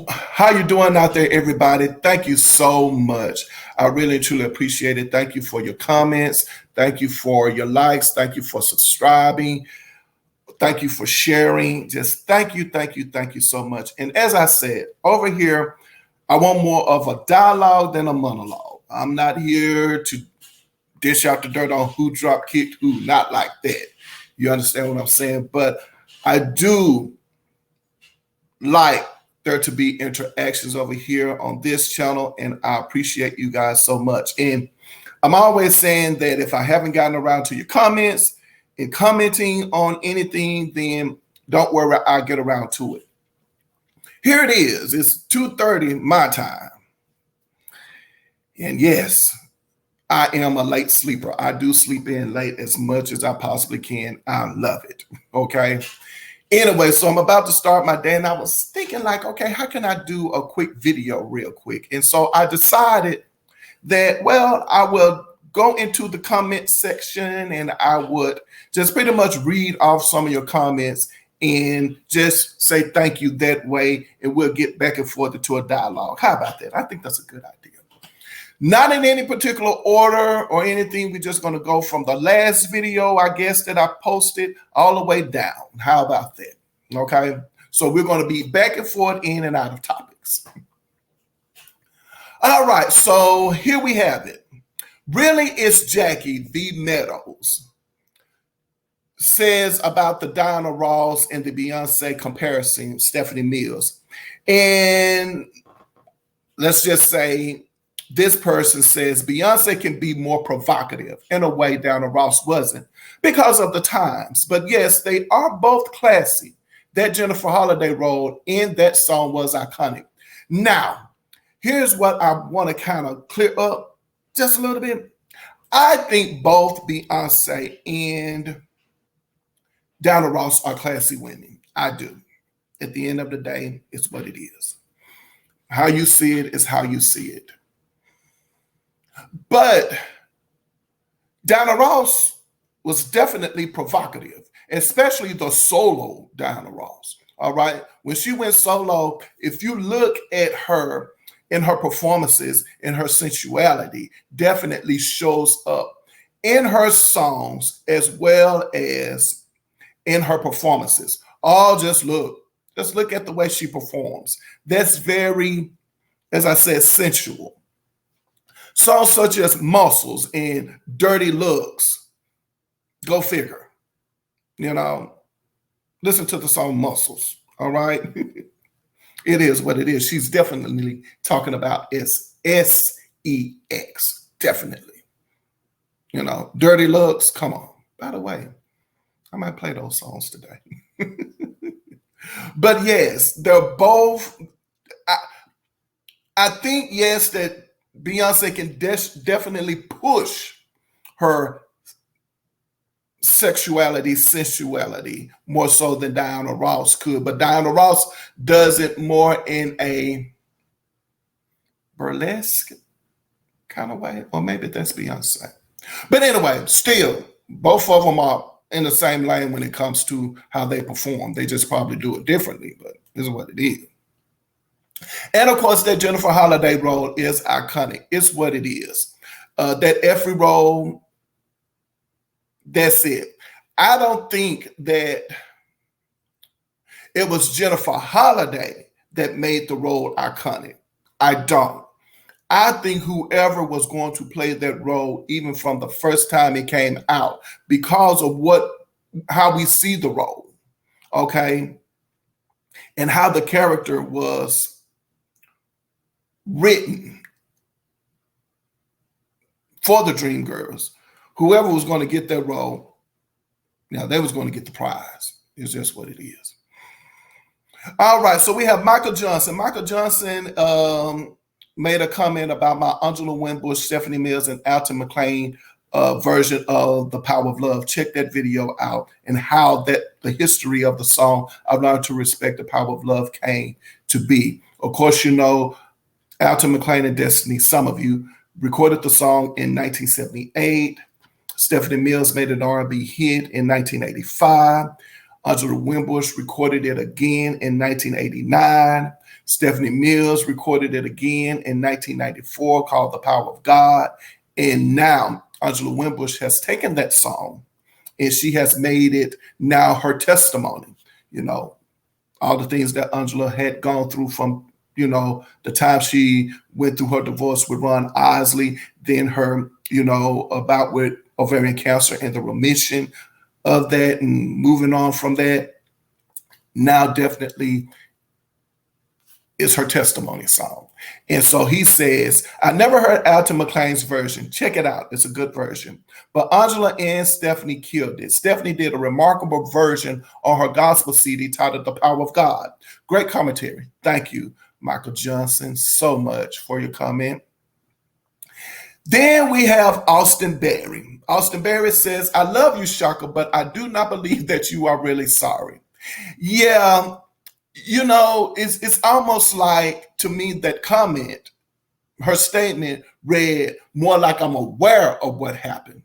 How you doing out there, everybody? Thank you so much. I really truly appreciate it. Thank you for your comments. Thank you for your likes. Thank you for subscribing. Thank you for sharing. Just thank you so much. And as I said, over here, I want more of a dialogue than a monologue. I'm not here to dish out the dirt on who drop kicked who, not like that. You understand what I'm saying? But I do like there to be interactions over here on this channel, and I appreciate you guys so much. And I'm always saying that if I haven't gotten around to your comments and commenting on anything, then don't worry, I'll get around to it. Here it is. It's 2:30 my time. And yes, I am a late sleeper. I do sleep in late as much as I possibly can. I love it. Okay. Anyway, so I'm about to start my day, and I was thinking like, okay, how can I do a quick video real quick? And so I decided that, well, I will go into the comment section and I would just pretty much read off some of your comments and just say thank you that way, and we'll get back and forth into a dialogue. How about that? I think that's a good idea. Not in any particular order or anything. We're just going to go from the last video, I guess, that I posted all the way down. How about that? Okay. So we're going to be back and forth, in and out of topics. All right. So here we have it. Really, it's Jackie V. Meadows says about the Diana Ross and the Beyonce comparison, Stephanie Mills. And let's just say, this person says Beyonce can be more provocative in a way Diana Ross wasn't because of the times. But yes, they are both classy. That Jennifer Holliday role in that song was iconic. Now, here's what I want to kind of clear up just a little bit. I think both Beyonce and Diana Ross are classy women. I do. At the end of the day, it's what it is. How you see it is how you see it. But Diana Ross was definitely provocative, especially the solo Diana Ross. All right. When she went solo, if you look at her in her performances, in her sensuality, definitely shows up in her songs as well as in her performances. Just look at the way she performs. That's very, as I said, sensual. Songs such as Muscles and Dirty Looks, go figure. You know, listen to the song Muscles, all right? It is what it is. She's definitely talking about sex, definitely. You know, Dirty Looks, come on. By the way, I might play those songs today. But yes, they're both, I think, yes, that Beyonce can definitely push her sexuality, sensuality more so than Diana Ross could. But Diana Ross does it more in a burlesque kind of way, or maybe that's Beyonce. But anyway, still, both of them are in the same lane when it comes to how they perform. They just probably do it differently, but this is what it is. And of course, that Jennifer Holliday role is iconic. It's what it is. That every role, that's it. I don't think that it was Jennifer Holliday that made the role iconic. I don't. I think whoever was going to play that role, even from the first time it came out, because of how we see the role, okay, and how the character was written for the Dreamgirls, whoever was going to get that role, they was going to get the prize. It's just what it is. All right, so we have Michael Johnson. Michael Johnson made a comment about my Angela Winbush, Stephanie Mills, and Alton McClain version of The Power of Love. Check that video out, and how the history of the song I've Learned to Respect the Power of Love came to be. Of course, you know, Alton McClain and Destiny, some of you, recorded the song in 1978. Stephanie Mills made an R&B hit in 1985. Angela Winbush recorded it again in 1989. Stephanie Mills recorded it again in 1994 called The Power of God. And now Angela Winbush has taken that song and she has made it now her testimony. You know, all the things that Angela had gone through from, you know, the time she went through her divorce with Ron Isley, then her, you know, about with ovarian cancer and the remission of that and moving on from that. Now definitely is her testimony song. And so he says, I never heard Alton McClain's version. Check it out. It's a good version. But Angela and Stephanie killed it. Stephanie did a remarkable version on her gospel CD titled The Power of God. Great commentary. Thank you, Michael Johnson, so much for your comment. Then we have Austin Berry. Austin Berry says, I love you, Shaka, but I do not believe that you are really sorry. Yeah, you know, it's almost like, to me, that comment, her statement read more like I'm aware of what happened.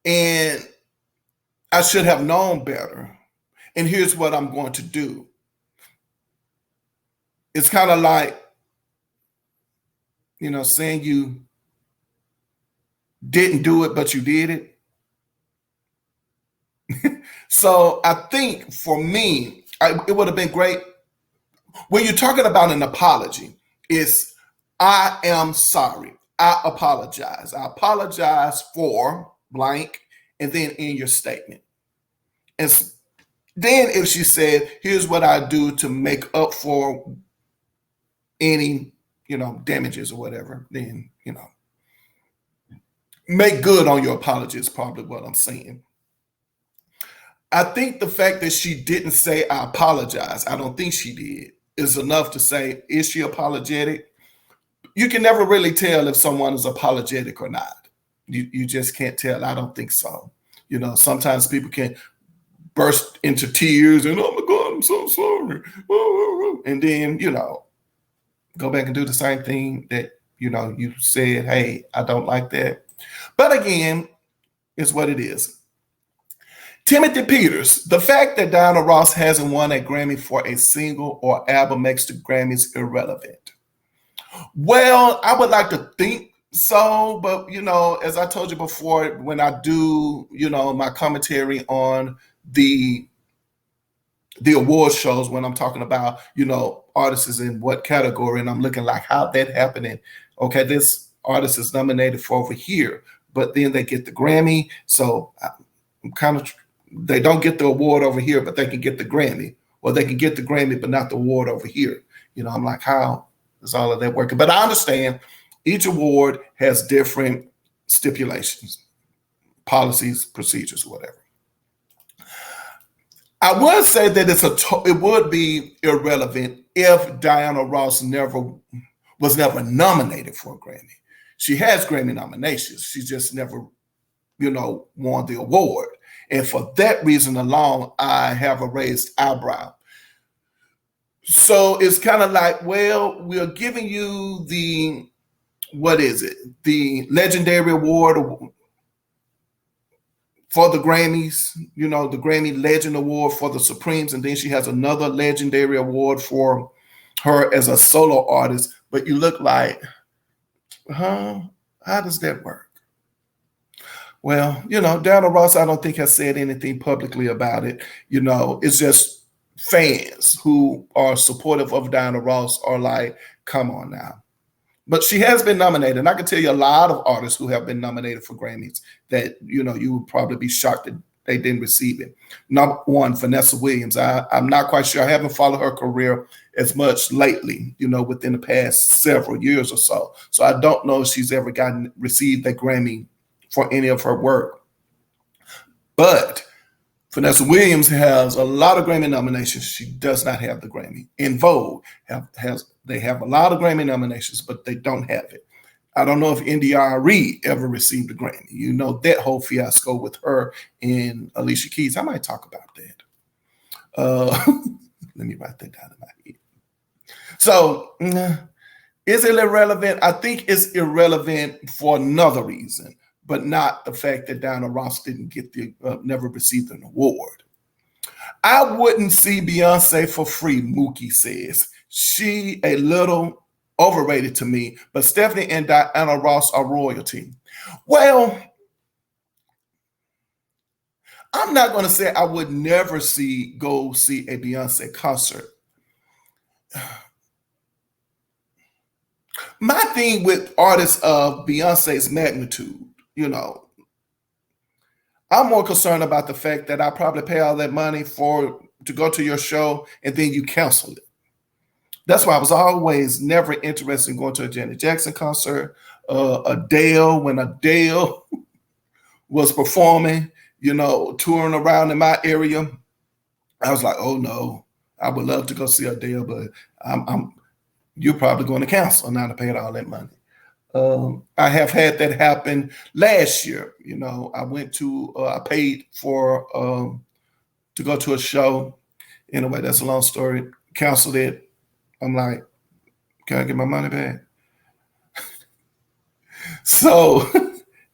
And I should have known better. And here's what I'm going to do. It's kind of like, you know, saying you didn't do it, but you did it. So I think for me, it would have been great. When you're talking about an apology, it's I am sorry. I apologize. I apologize for blank, and then in your statement. And then if she said, here's what I do to make up for any, you know, damages or whatever, then, you know, make good on your apology is probably what I'm saying. I think the fact that she didn't say I apologize, I don't think she did, is enough to say, is she apologetic? You can never really tell if someone is apologetic or not. You just can't tell. I don't think so. You know, sometimes people can burst into tears and, oh my God, I'm so sorry. And then, you know, go back and do the same thing that, you know, you said, hey, I don't like that. But again, it's what it is. Timothy Peters, the fact that Diana Ross hasn't won a Grammy for a single or album makes the Grammys irrelevant. Well, I would like to think so, but, you know, as I told you before, when I do, you know, my commentary on the award shows, when I'm talking about, you know, artists is in what category, and I'm looking like how that happening. Okay, this artist is nominated for over here, but then they get the Grammy. So I'm kind of, they don't get the award over here, but they can get the Grammy, or they can get the Grammy, but not the award over here. You know, I'm like, how is all of that working? But I understand each award has different stipulations, policies, procedures, whatever. I would say that it would be irrelevant if Diana Ross was never nominated for a Grammy. She has Grammy nominations. She just never, you know, won the award. And for that reason alone, I have a raised eyebrow. So it's kind of like, well, we're giving you the, what is it? The Legendary Award for the Grammys, you know, the Grammy Legend Award for the Supremes. And then she has another Legendary Award for her as a solo artist. But you look like, how does that work? Well, you know, Diana Ross, I don't think has said anything publicly about it. You know, it's just fans who are supportive of Diana Ross are like, come on now. But she has been nominated. And I can tell you a lot of artists who have been nominated for Grammys that, you know, you would probably be shocked that they didn't receive it. Number one, Vanessa Williams. I'm not quite sure. I haven't followed her career as much lately, you know, within the past several years or so. So I don't know if she's ever received a Grammy for any of her work. But Vanessa Williams has a lot of Grammy nominations. She does not have the Grammy. In Vogue, they have a lot of Grammy nominations, but they don't have it. I don't know if NDRE ever received a Grammy. You know, that whole fiasco with her and Alicia Keys. I might talk about that. Let me write that down in my head. So, is it irrelevant? I think it's irrelevant for another reason, but not the fact that Diana Ross didn't get never received an award. I wouldn't see Beyonce for free, Mookie says. She a little overrated to me, but Stephanie and Diana Ross are royalty. Well, I'm not going to say I would never go see a Beyonce concert. My thing with artists of Beyonce's magnitude, I'm more concerned about the fact that I probably pay all that money to go to your show and then you cancel it. That's why I was always never interested in going to a Janet Jackson concert, Adele, when Adele was performing, touring around in my area. I was like, oh no, I would love to go see Adele, but you're probably going to cancel now to pay all that money. I have had that happen last year. I paid for to go to a show. Anyway, that's a long story. Canceled it. I'm like, can I get my money back? So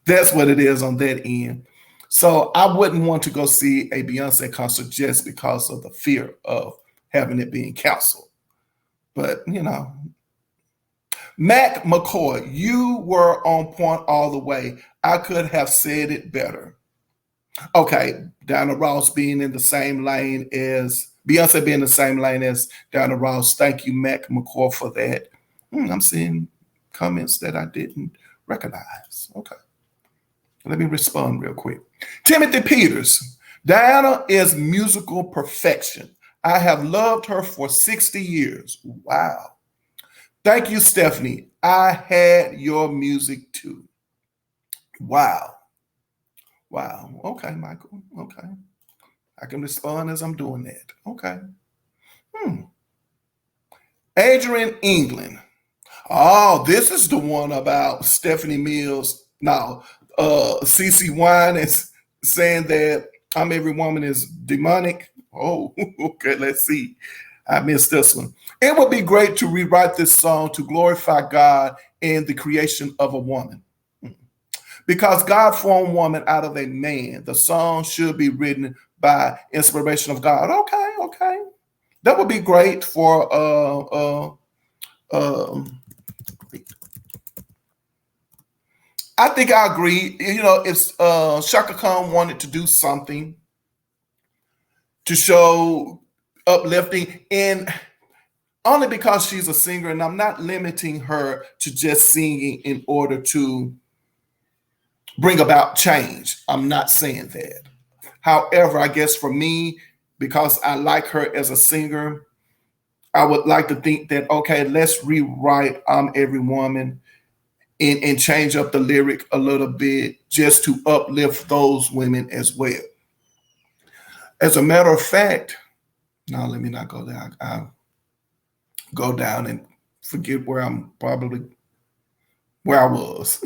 that's what it is on that end. So I wouldn't want to go see a Beyonce concert just because of the fear of having it being canceled. But, Mac McCoy, you were on point all the way. I could have said it better. Okay, Diana Ross being in the same lane as Beyonce being in the same lane as Diana Ross. Thank you, Mac McCoy, for that. I'm seeing comments that I didn't recognize. Okay. Let me respond real quick. Timothy Peters, Diana is musical perfection. I have loved her for 60 years. Wow. Thank you, Stephanie. I had your music too. Wow. Wow. Okay, Michael. Okay. I can respond as I'm doing that. Okay. Adrian England. Oh, this is the one about Stephanie Mills. Now, CeCe Wine is saying that I'm Every Woman is demonic. Oh, okay, let's see. I missed this one. It would be great to rewrite this song to glorify God in the creation of a woman. Because God formed woman out of a man. The song should be written by inspiration of God. Okay. That would be great for I think I agree. If Shaka Khan wanted to do something to show uplifting, and only because she's a singer, and I'm not limiting her to just singing in order to bring about change. I'm not saying that. However, I guess for me, because I like her as a singer, I would like to think that, okay, let's rewrite I'm Every Woman and change up the lyric a little bit just to uplift those women as well. As a matter of fact, now let me not go down. I'll go down and forget where I was.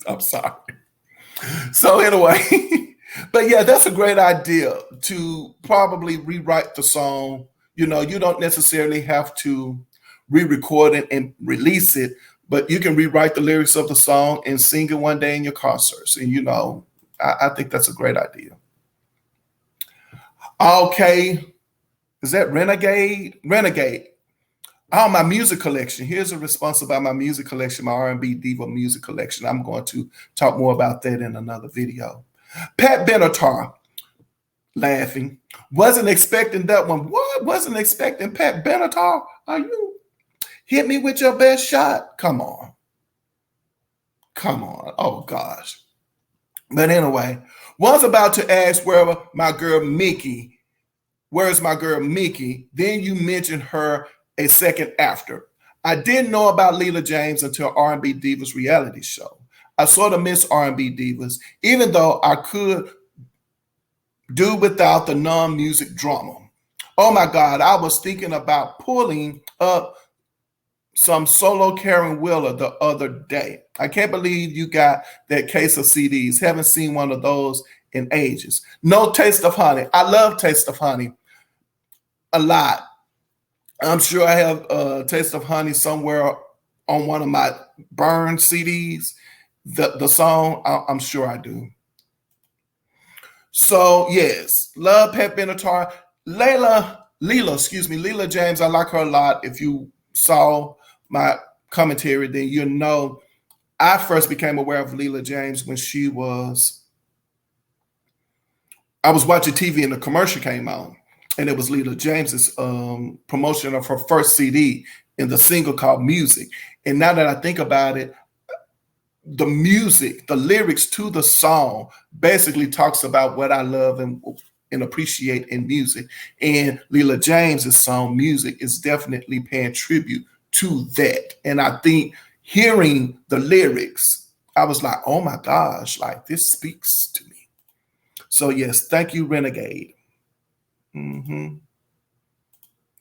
I'm sorry. So anyway, but yeah, that's a great idea to probably rewrite the song. You don't necessarily have to re-record it and release it, but you can rewrite the lyrics of the song and sing it one day in your concerts. And I think that's a great idea. Okay. Is that Renegade? Renegade. Oh, my music collection. Here's a response about my music collection, my R&B Diva music collection. I'm going to talk more about that in another video. Pat Benatar, laughing. Wasn't expecting that one. What? Wasn't expecting Pat Benatar? Are you? Hit me with your best shot. Come on. Oh, gosh. But anyway, was about to ask where's my girl Mickey. Then you mentioned her a second after. I didn't know about Leela James until R&B Divas reality show. I sort of miss R&B Divas, even though I could do without the non-music drama. Oh my God, I was thinking about pulling up some solo Karen Wheeler the other day. I can't believe you got that case of CDs. Haven't seen one of those in ages. No Taste of Honey. I love Taste of Honey a lot. I'm sure I have Taste of Honey somewhere on one of my burned CDs. The song, I'm sure I do. So yes, love Pat Benatar. Leela James, I like her a lot. If you saw my commentary, then you know I first became aware of Leela James when I was watching TV and the commercial came on, and it was Leela James's promotion of her first CD in the single called Music. And now that I think about it, the music, the lyrics to the song basically talks about what I love and appreciate in music. And Leela James's song Music is definitely paying tribute to that. And I think hearing the lyrics, I was like, oh my gosh, like this speaks to me. So yes, thank you, Renegade.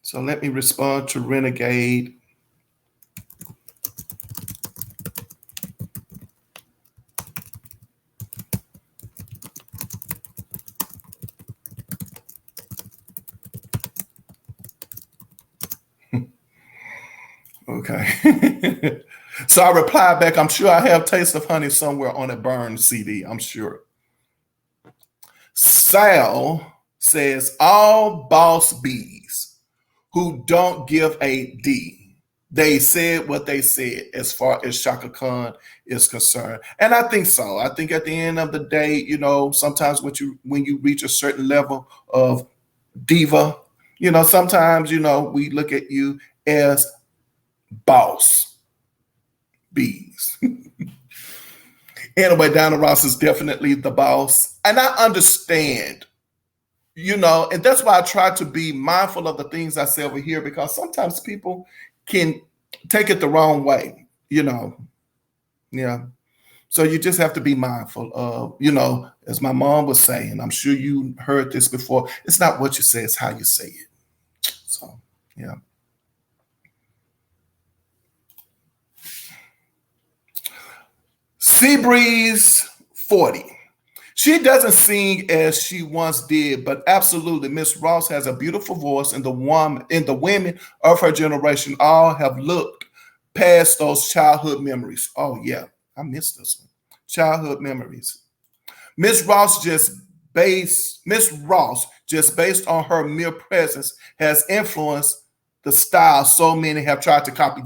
So let me respond to Renegade. Okay. So I replied back, I'm sure I have Taste of Honey somewhere on a burned CD. I'm sure. Sal says, all boss bees who don't give a D, they said what they said as far as Shaka Khan is concerned. And I think so. I think at the end of the day, you know, sometimes when you reach a certain level of diva, you know, sometimes, you know, we look at you as boss bees. Anyway, Diana Ross is definitely the boss. And I understand, you know, and that's why I try to be mindful of the things I say over here, because sometimes people can take it the wrong way, you know. Yeah. So you just have to be mindful of, you know, as my mom was saying, I'm sure you heard this before, it's not what you say, it's how you say it. So, yeah. Seabreeze 40. She doesn't sing as she once did, but absolutely, Miss Ross has a beautiful voice, and the women of her generation all have looked past those childhood memories. Oh yeah, I missed this one. Childhood memories. Miss Ross, just based on her mere presence, has influenced the style so many have tried to copy.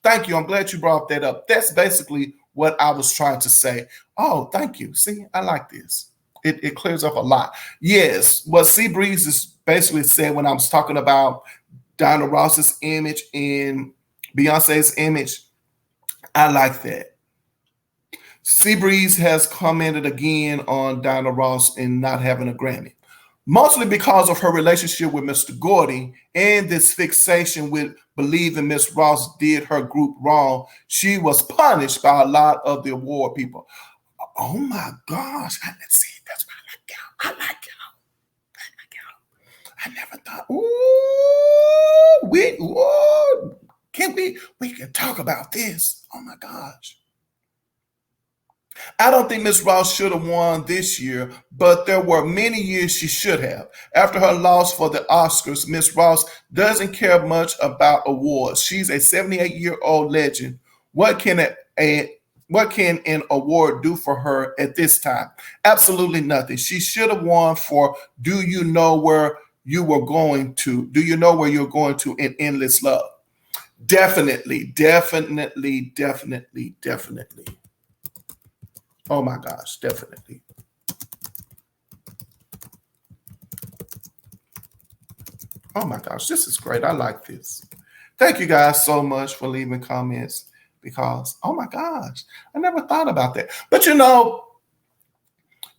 Thank you. I'm glad you brought that up. That's basically what I was trying to say. Oh, thank you. See, I like this. It clears up a lot. Yes, what Seabreeze is basically saying when I was talking about Diana Ross's image and Beyonce's image, I like that. Seabreeze has commented again on Diana Ross and not having a Grammy, mostly because of her relationship with Mr. Gordy and this fixation with believing Miss Ross did her group wrong. She was punished by a lot of the award people. Oh my gosh. See, that's why I like y'all. I never thought, we can talk about this. Oh my gosh. I don't think Miss Ross should have won this year, but there were many years she should have. After her loss for the Oscars, Miss Ross doesn't care much about awards. She's a 78-year-old legend. What can an award do for her at this time? Absolutely nothing. She should have won for Do You Know Where You Were Going To? Do You Know Where You're Going To in Endless Love? Definitely. Oh my gosh, definitely. Oh my gosh, this is great. I like this. Thank you guys so much for leaving comments because, oh my gosh, I never thought about that. But you know,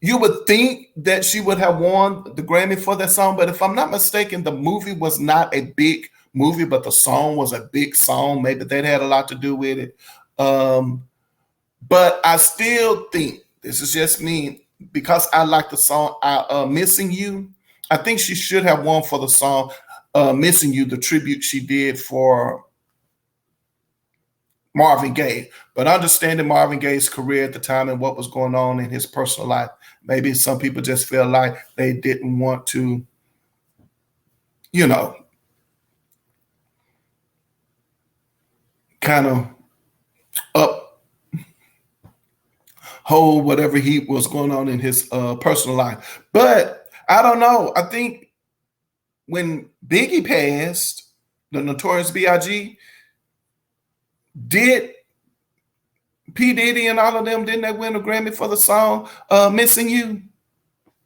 you would think that she would have won the Grammy for that song. But if I'm not mistaken, the movie was not a big movie, but the song was a big song. Maybe that had a lot to do with it. But I still think, this is just me, because I like the song Missing You, I think she should have won for the song Missing You, the tribute she did for Marvin Gaye. But understanding Marvin Gaye's career at the time and what was going on in his personal life, maybe some people just feel like they didn't want to, you know, whole whatever he was going on in his personal life. But I don't know. I think when Biggie passed, the Notorious B.I.G., did P. Diddy and all of them, didn't they win a Grammy for the song Missing You?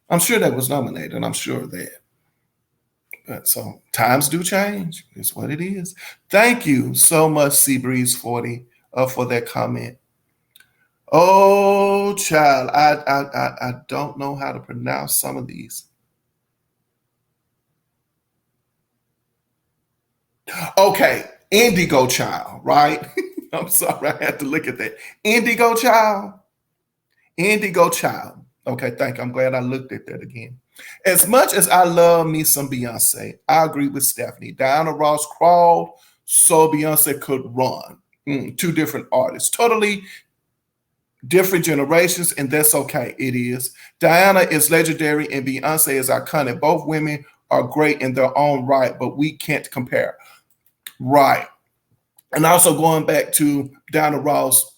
I'm sure that was nominated. I'm sure of that. But so times do change. It's what it is. Thank you so much, Seabreeze40, for that comment. Oh, child, I don't know how to pronounce some of these. Okay, Indigo Child, right? I'm sorry, I had to look at that. Indigo Child. Indigo Child. Okay, thank you. I'm glad I looked at that again. As much as I love me some Beyonce, I agree with Stephanie. Diana Ross crawled so Beyonce could run. Two different artists. Totally different generations, and that's okay. It is. Diana is legendary and Beyonce is iconic. Both women are great in their own right, but we can't compare. Right. And also going back to Diana Ross,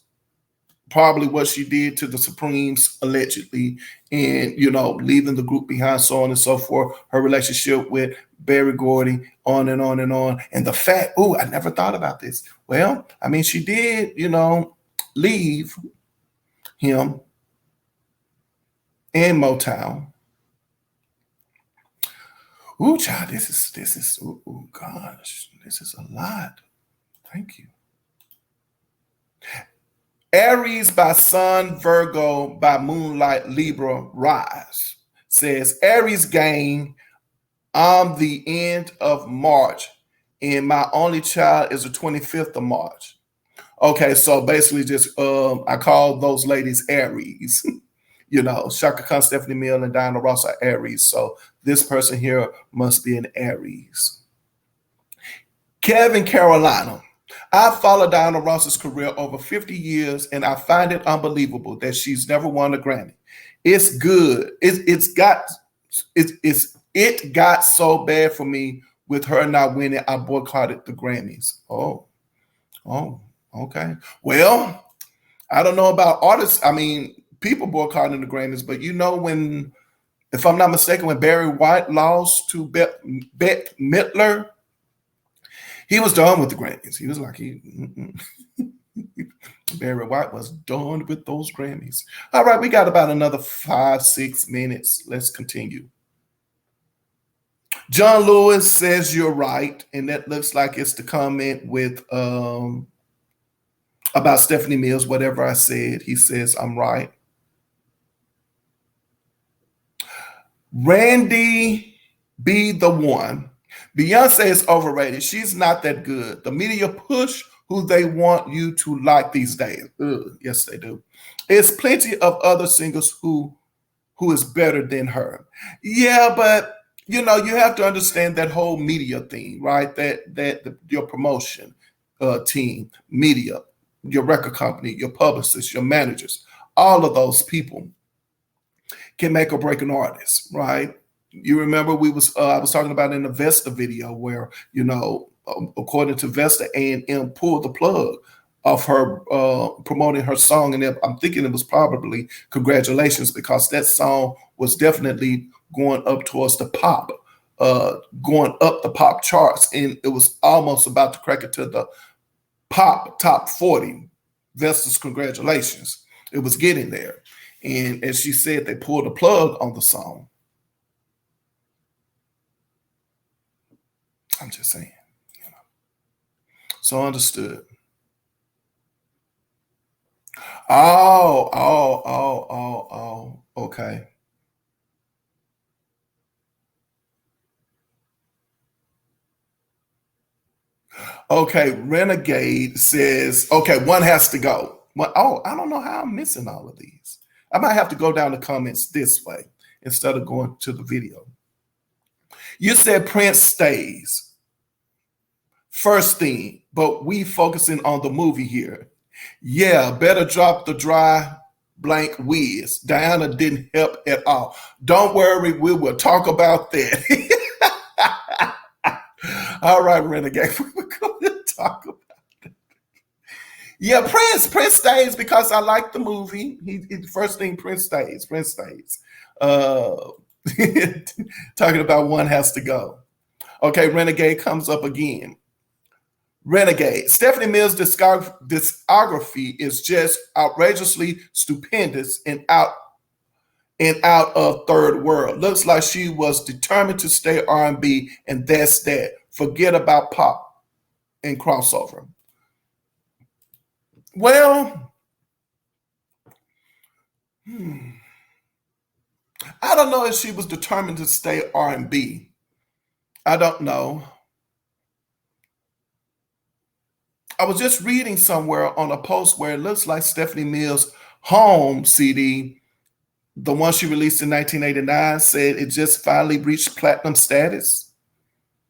probably what she did to the Supremes allegedly, and leaving the group behind, so on and so forth, her relationship with Berry Gordy, on and on and on. And the fact, I never thought about this. Well, I mean, she did, leave him in Motown. Ooh, child, this is, gosh, this is a lot. Thank you. Aries by Sun, Virgo by Moonlight, Libra, Rise says, Aries gain on the end of March, and my only child is the 25th of March. Okay, so basically just I call those ladies Aries. Shaka Khan, Stephanie Mills, and Diana Ross are Aries. So this person here must be an Aries. Kevin Carolina. I followed Diana Ross's career over 50 years, and I find it unbelievable that she's never won a Grammy. It's good. It got so bad for me with her not winning. I boycotted the Grammys. Oh, okay. Well, I don't know about artists. I mean, people boycotting the Grammys, but when, if I'm not mistaken, when Barry White lost to Bette Midler, he was done with the Grammys. He was like, Barry White was done with those Grammys. All right, we got about another 5-6 minutes. Let's continue. John Lewis says you're right, and that looks like it's the comment with about Stephanie Mills, whatever I said. He says I'm right. Randy B. the One. Beyonce is overrated. She's not that good. The media push who they want you to like these days. Yes, they do. There's plenty of other singers who is better than her. Yeah, but you have to understand that whole media thing, right? That your promotion team, media, your record company, your publicists, your managers, all of those people can make or break an artist, right? You remember I was talking about in the Vesta video where, according to Vesta, A&M pulled the plug of her promoting her song. And I'm thinking it was probably Congratulations, because that song was definitely going up towards the pop, going up the pop charts. And it was almost about to crack it to the pop top 40. Vesta's Congratulations. It was getting there. And as she said, they pulled the plug on the song. I'm just saying, So understood. Oh, okay. Okay, Renegade says, okay, one has to go. Well, I don't know how I'm missing all of these. I might have to go down the comments this way instead of going to the video. You said Prince stays. First thing, but we focusing on the movie here. Yeah, better drop the dry blank whiz. Diana didn't help at all. Don't worry, we will talk about that. All right, Renegade, we're going to talk about that. Yeah, Prince. Prince stays because I like the movie. He first thing Prince stays. Prince stays. Uh, talking about one has to go. Okay, Renegade comes up again. Renegade. Stephanie Mills' discography is just outrageously stupendous and out of third world. Looks like she was determined to stay R&B, and that's that. Forget about pop and crossover. Well, I don't know if she was determined to stay R&B. I don't know. I was just reading somewhere on a post where it looks like Stephanie Mills' Home CD, the one she released in 1989, said it just finally reached platinum status.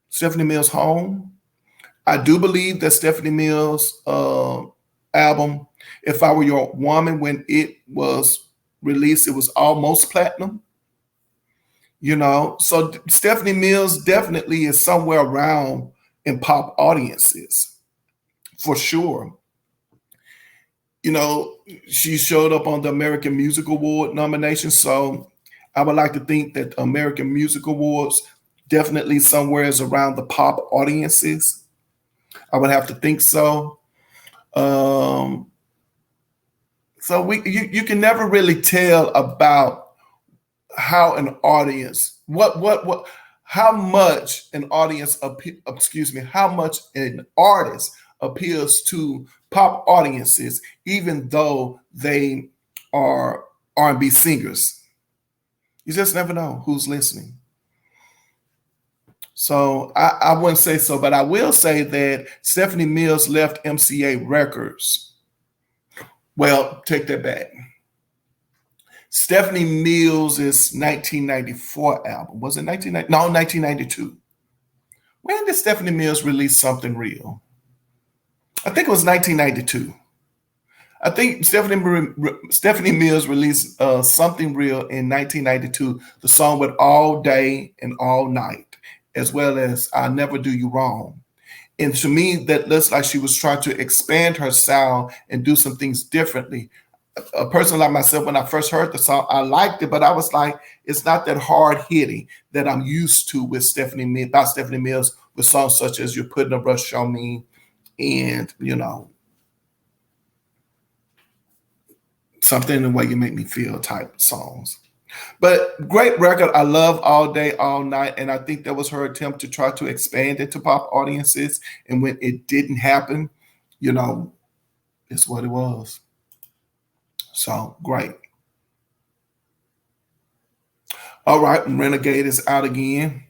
Stephanie Mills' Home. I do believe that Stephanie Mills' album, If I Were Your Woman, when it was released, it was almost platinum. So Stephanie Mills definitely is somewhere around in pop audiences, for sure. She showed up on the American Music Award nomination, so I would like to think that American Music Awards definitely somewhere is around the pop audiences. I would have to think so. So you can never really tell about how an audience, how much an audience, how much an artist appeals to pop audiences, even though they are R&B singers. You just never know who's listening. So I wouldn't say so, but I will say that Stephanie Mills left MCA Records. Well, take that back. Stephanie Mills' 1994 album. Was it 1990? No, 1992. When did Stephanie Mills release Something Real? I think it was 1992. I think Stephanie Mills released Something Real in 1992, the song with All Day and All Night, as well as I'll Never Do You Wrong. And to me, that looks like she was trying to expand her sound and do some things differently. A person like myself, when I first heard the song, I liked it, but I was like, it's not that hard hitting that I'm used to with Stephanie Mills, with songs such as You're Putting a Rush on Me and, Something in the Way You Make Me Feel type songs. But great record. I love All Day, All Night. And I think that was her attempt to try to expand it to pop audiences. And when it didn't happen, it's what it was. So great. All right. Renegade is out again.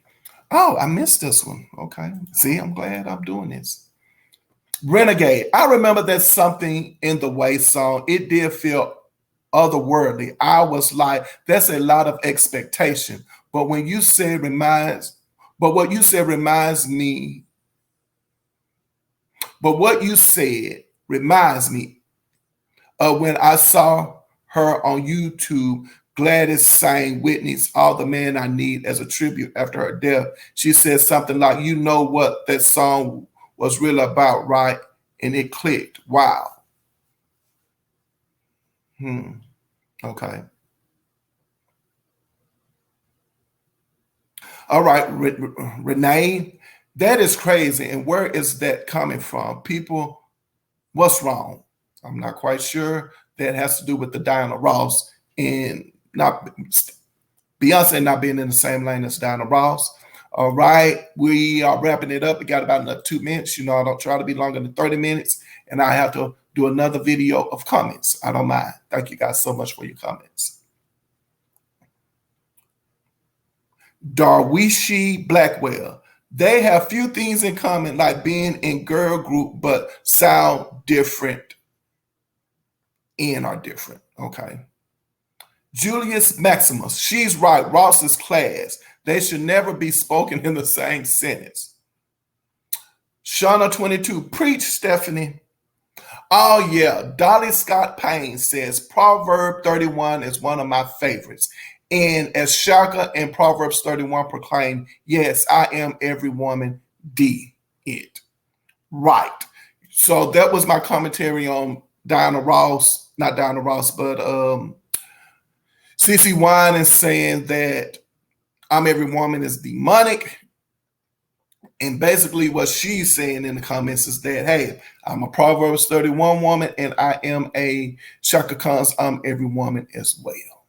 Oh, I missed this one. Okay. See, I'm glad I'm doing this. Renegade. I remember that Something in the Way song. It did feel otherworldly. I was like, that's a lot of expectation. But what you said reminds me of when I saw her on YouTube. Gladys sang Whitney's All the Man I Need as a tribute after her death. She said something like, you know what that song was really about, right? And it clicked. Wow. Okay. All right, Renee, that is crazy. And where is that coming from? People, what's wrong? I'm not quite sure. That has to do with the Diana Ross and not Beyonce not being in the same lane as Diana Ross. All right, we are wrapping it up. We got about another 2 minutes. I don't try to be longer than 30 minutes, and I have to do another video of comments. I don't mind. Thank you guys so much for your comments. Darwishi Blackwell. They have few things in common, like being in girl group, but sound different and are different. Okay. Julius Maximus. She's right. Ross is class. They should never be spoken in the same sentence. Shauna 22. Preach, Stephanie. Oh, yeah. Dolly Scott Payne says Proverb 31 is one of my favorites. And as Shaka in Proverbs 31 proclaim, yes, I am every woman, D it. Right. So that was my commentary on Diana Ross, not Diana Ross, but CeCe Winans saying that I'm Every Woman is demonic. And basically what she's saying in the comments is that, hey, I'm a Proverbs 31 woman and I am a Chaka Khan's I'm Every Woman as well.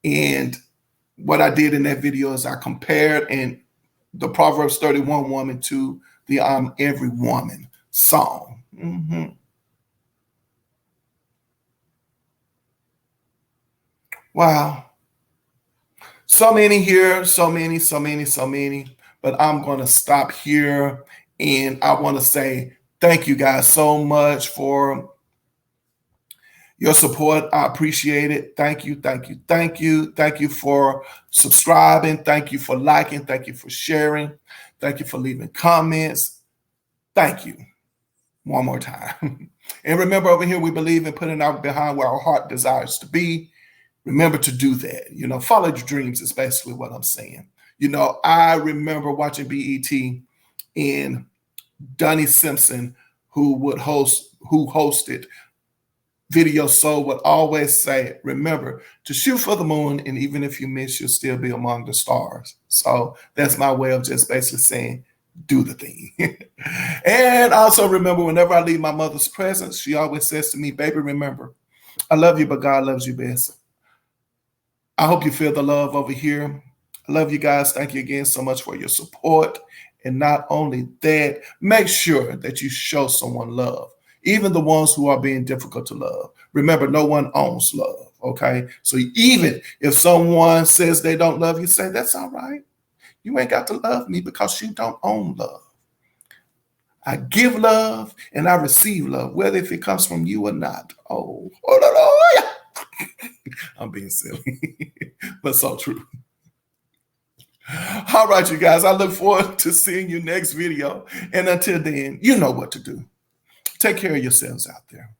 And what I did in that video is I compared the Proverbs 31 woman to the I'm Every Woman song. Mm-hmm. Wow. So many here, so many. But I'm going to stop here. And I want to say thank you guys so much for your support. I appreciate it. Thank you. Thank you for subscribing. Thank you for liking. Thank you for sharing. Thank you for leaving comments. Thank you. One more time. And remember, over here, we believe in putting out behind where our heart desires to be. Remember to do that. Follow your dreams is basically what I'm saying. I remember watching BET and Donnie Simpson, who hosted Video Soul, would always say, remember to shoot for the moon, and even if you miss, you'll still be among the stars. So that's my way of just basically saying, do the thing. And also remember, whenever I leave my mother's presence, she always says to me, baby, remember, I love you, but God loves you best. I hope you feel the love over here. I love you guys. Thank you again so much for your support. And not only that, make sure that you show someone love, even the ones who are being difficult to love. Remember, no one owns love, okay? So even if someone says they don't love you, say, that's all right. You ain't got to love me because you don't own love. I give love and I receive love, whether if it comes from you or not. Oh, no. I'm being silly, but so true. All right, you guys, I look forward to seeing you next video. And until then, you know what to do. Take care of yourselves out there.